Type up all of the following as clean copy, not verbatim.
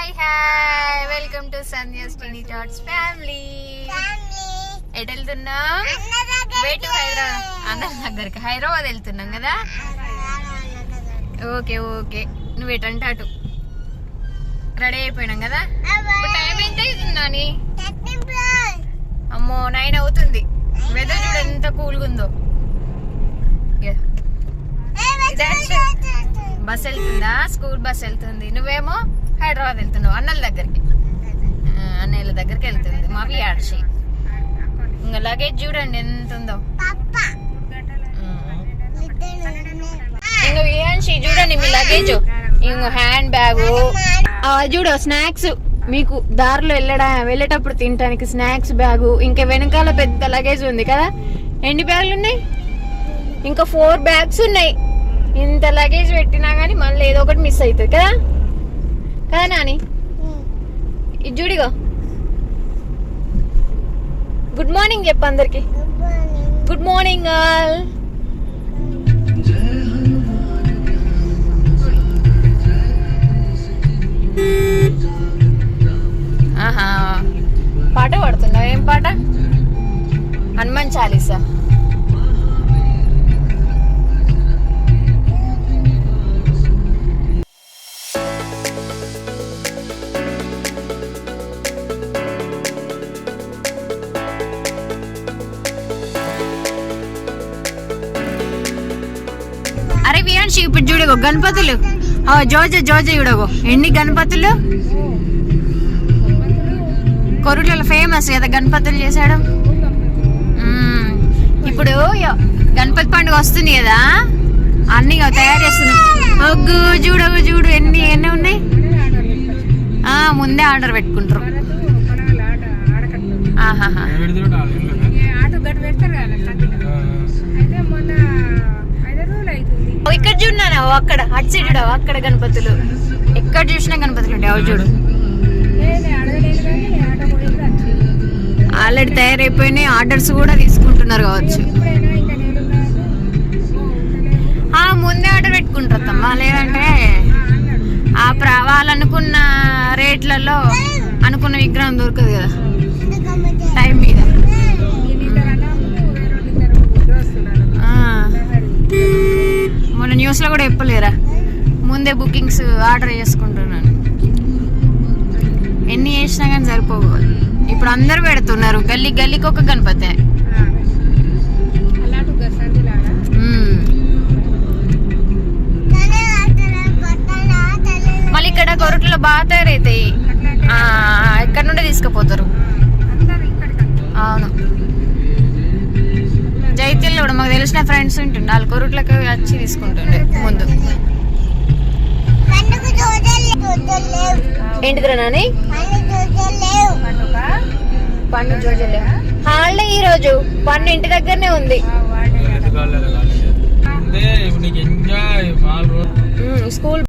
Hi welcome to Sandhya's teeny thoughts family. ఎటు వెళ్తున్నాం? హైదరాబాద్ వెళ్తున్నాం కదా. ఓకే ఓకే, నువ్వు ఎటంటే అటు రెడీ అయిపోయినాం కదా. టైం ఎంత అవుతుందని? అమ్మో 9 అవుతుంది. వెదర్ చూడు ఎంత కూల్గా ఉందో. బస్ వెళ్తుందా? స్కూల్ బస్ వెళ్తుంది. నువ్వేమో హైదరాబాద్ వెళ్తున్నావు అన్నల దగ్గరికి. అన్నయ్యల దగ్గరికి వెళ్తుంది మా వియాడ్షి. ఇంకా లగేజ్ చూడండి ఎంత ఉందో. ఇంకా వియాన్షి చూడండి మీ లగేజ్. ఇంకో హ్యాండ్ బ్యాగ్ చూడు, స్నాక్స్ మీకు దారిలో వెళ్ళేటప్పుడు తినడానికి స్నాక్స్ బ్యాగు. ఇంకా వెనకాల పెద్ద లగేజ్ ఉంది కదా. ఎన్ని బ్యాగులు ఉన్నాయి? ఇంకా 4 బ్యాగ్స్ ఉన్నాయి. ఇంత లగేజ్ పెట్టినా గానీ మళ్ళీ ఏదో ఒకటి మిస్ అవుతుంది కదా కదా నాని. ఇది చూడిగో. గుడ్ మార్నింగ్ చెప్పు అందరికి. Good morning all. ఆహా, పాట పాడుతున్నావు. ఏం పాట? హనుమాన్ చాలీసా. అరే వియాన్షి, ఇప్పుడు చూడగో గణపతులు. జోజ చూడగో ఎన్ని గణపతులు. కొరుట్లలో ఫేమస్ కదా గణపతులు చేసాడు. ఇప్పుడు గణపతి పండుగ వస్తుంది కదా, అన్ని తయారు చేస్తున్నాం. చూడు ఎన్ని ఉన్నాయి. ముందే ఆర్డర్ పెట్టుకుంటారు. ఆహాహా, ఇక్కడ చూడనా అక్కడ అటు సైడ్ అక్కడ గణపతులు. ఎక్కడ చూసినా గణపతులు ఉంటాయి. అవి చూడు ఆల్రెడీ తయారైపోయినాయి. ఆర్డర్స్ కూడా తీసుకుంటున్నారు కావచ్చు. ముందే ఆర్డర్ పెట్టుకుంటారమ్మా, లేదంటే వాళ్ళు అనుకున్న రేట్లలో అనుకున్న విగ్రహం దొరకదు కదా టైం మీద. మొన్న న్యూస్ లో కూడా చెప్పలేరా, ముందే బుకింగ్స్ ఆర్డర్ చేసుకుంటున్నాను. ఎన్ని చేసినా కానీ సరిపోవు. ఇప్పుడు అందరు పెడుతున్నారు గల్లీకి ఒక గణపతి. మళ్ళీ ఇక్కడ కొరట్లో బాగా తయారైతాయి. ఇక్కడ నుండే తీసుకుపోతారు. అవును, జైత్యంలో కూడా మాకు తెలిసిన ఫ్రెండ్స్ ఉంటుండే. వాళ్ళు కొరుట్లకి వచ్చి తీసుకుంటుండే ముందు. ఏంటిదిరా నాని? పండు జోజలే హాలిడే ఈ రోజు. పండు ఇంటి దగ్గరనే ఉంది. స్కూల్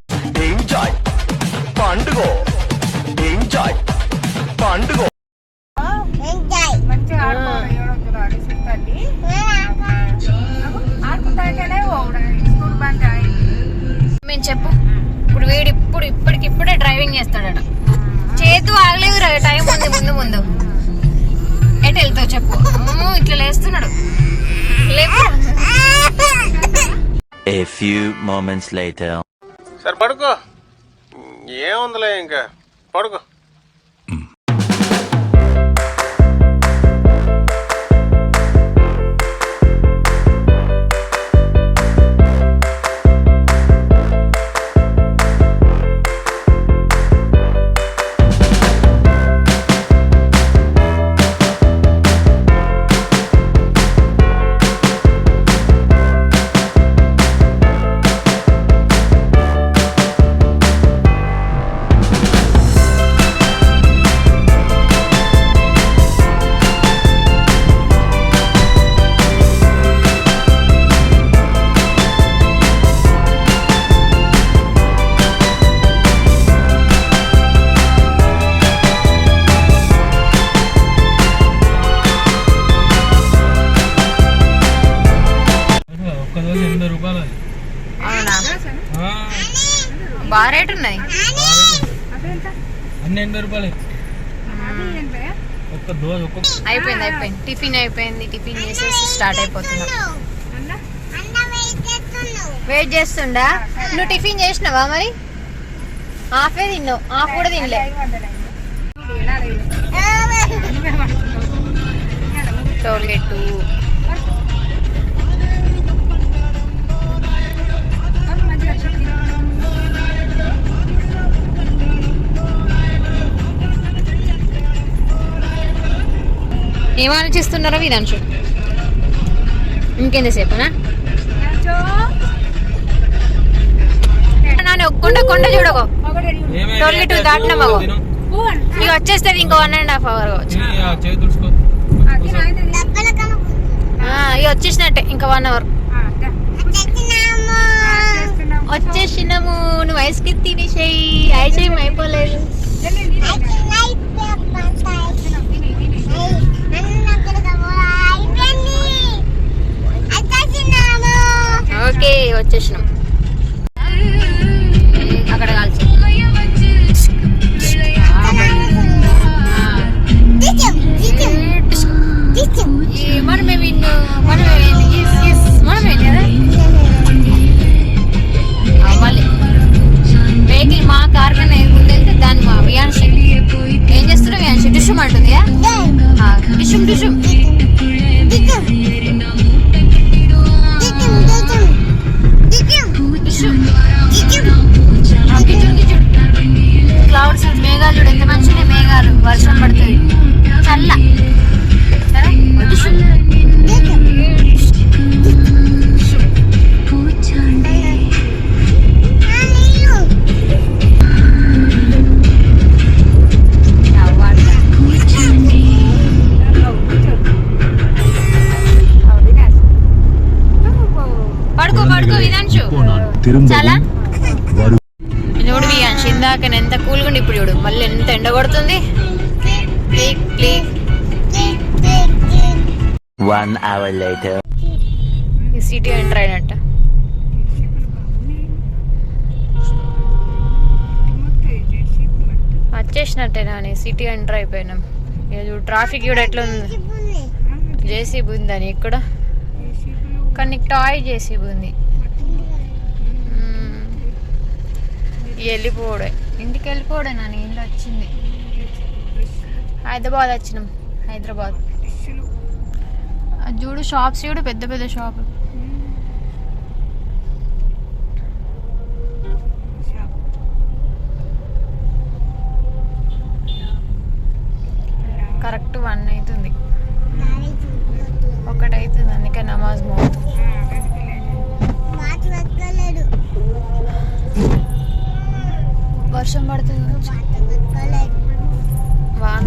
మేము చెప్పు. ఇప్పుడు వీడు ఇప్పటికిప్పుడే డ్రైవింగ్ చేస్తాడట. చేతు ఆగలేదు. టైం ఉంది ముందు. ఎటు వెళ్తావు చెప్పు. ఇట్లా లేస్తున్నాడు. A few moments later. సరే పడుకో, ఏముందిలే ఇంకా పడుకో. అన్ని 80 రూపాయలు. ఒక్క దోశ అయిపోయింది టిఫిన్ అయిపోయింది. టిఫిన్ చేసేసి స్టార్ట్ అయిపోతున్నాం. వెయిట్ చేస్తుండా? నువ్వు టిఫిన్ చేసినావా? మరి హాఫే తిన్నావు, హాఫ్ కూడా తినలే. టోల్గేట్ ఏం ఆలోచిస్తున్నారో విధాంశు? ఇంకెంతసేపునా? నాన్న కొండ చూడకో. టోల్గేట్ దాటినామో ఇక వచ్చేస్తుంది. ఇంకో 1.5 hours కావచ్చు. ఇక వచ్చేసినట్టే. ఇంకా 1 hour వచ్చేసినాము. నువ్వు ఐస్ క్రీమ్ తినేసేయి. ఐస్ క్రీమ్ అయిపోలేదు. ఓకే వచ్చేసినాం. అక్కడ కాల్చి మనమే విన్ను. మనమే కదా. మళ్ళీ వెహికల్ మా కార్ కన్నా ముందెళ్తే దాన్ని మా వియాన్షి ఏం చేస్తున్నావు? వియాన్షి డిషుమ్ అంటుంది. డిషుమ్ డిషుమ్ క్లౌడ్స్, మేఘాలు చూడు ఎంత మంచిగా. మేఘాలు, వర్షం పడుతుంది. చల్ల పడుకో విధాంశు. చాలా చూడు వియాన్షు, ఇందాక ఎంత కూల్గా ఉండి ఇప్పుడు చూడు మళ్ళీ ఎంత ఎండ కొడుతుంది. 1 hour later. ఈ సిటీ ఎంటర్ అయినట్ట. వచ్చేసినట్టేనా? సిటీ ఎంటర్ అయిపోయినాం. చూడు ట్రాఫిక్ కూడా ఎట్లా ఉంది. జేసీబీ ఉందని ఇక్కడ, కానీ టాయ్ జేసీబీ ఉంది. వెళ్ళిపోవడే, ఇంటికి వెళ్ళిపోవడే. నా ఇల్లు వచ్చింది. హైదరాబాద్ వచ్చినాం. హైదరాబాద్ చూడు షాప్స్ చూడు, పెద్ద పెద్ద షాప్. కరెక్ట్ 1 అవుతుంది. 1 అవుతుంది. అందుకే నమాజ్ మోగుతుంది. వర్షం పడుతుంది. వాన,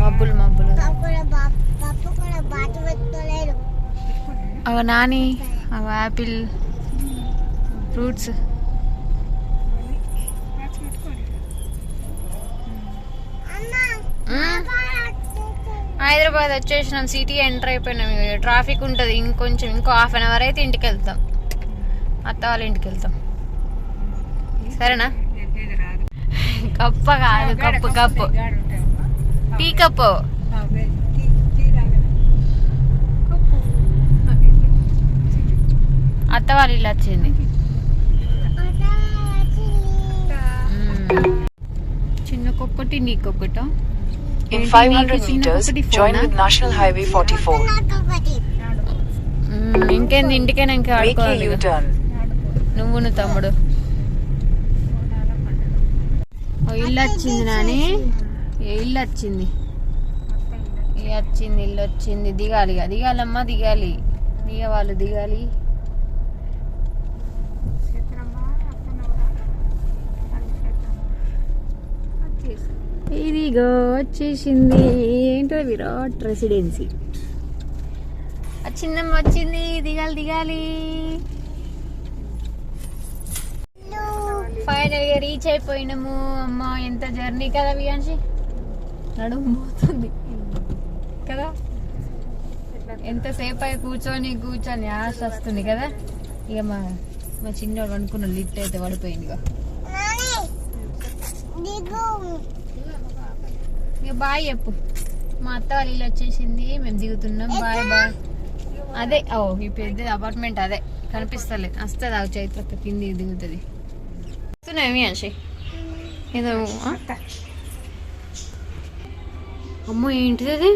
మబ్బులు. అవి నాని, అవి యాపిల్ ఫ్రూట్స్. హైదరాబాద్ వచ్చేసినాం. సిటీ ఎంటర్ అయిపోయినాం. ట్రాఫిక్ ఉంటుంది. ఇంకో 1/2 hour అయితే ఇంటికి వెళ్తాం. అత్త వాళ్ళ ఇంటికి వెళ్తాం. సరేనా? కప్ప కాదు, కప్పు టీ కప్పు. అత్త వాళ్ళ ఇల్లు వచ్చింది. చిన్న కొక్కటి నీకొక్కట. In 500 meters, join with National Highway 44. ఇంకేంది? ఇంటికైనా ఇంకా ఆడుకోవాలి. నువ్వు తమ్ముడు. ఇల్లు వచ్చింది నాని. ఇల్లు వచ్చింది. ఇల్లు వచ్చింది. దిగాలమ్మా, దిగాలి. వాళ్ళు దిగాలి. ఇదిగో వచ్చేసింది. ఏంటో విరాట్ రెసిడెన్సీ వచ్చిందమ్మా, వచ్చింది. దిగాలి. ఫైనల్ గా రీచ్ అయిపోయినాము. అమ్మా ఎంత జర్నీ కదా వియాన్షి. నడుము పోతుంది కదా. ఎంతసేపు అయి కూర్చొని ఆశ వస్తుంది కదా. ఇక మా చిన్నోడు అనుకున్న లిఫ్ట్ అయితే పడిపోయింది. ఇక ఇక బాయ్ చెప్పు. మా అత్త వాళ్ళు ఇల్లు వచ్చేసింది, మేము దిగుతున్నాం. Bye bye. అదే ఈ పెద్ద అపార్ట్మెంట్ అదే కనిపిస్తలేదు. వస్తుంది ఆ చైత్రక్క కింది దిగుతుంది. వస్తున్నాయి అంశి ఏదో. అమ్మో ఏంటిది అది?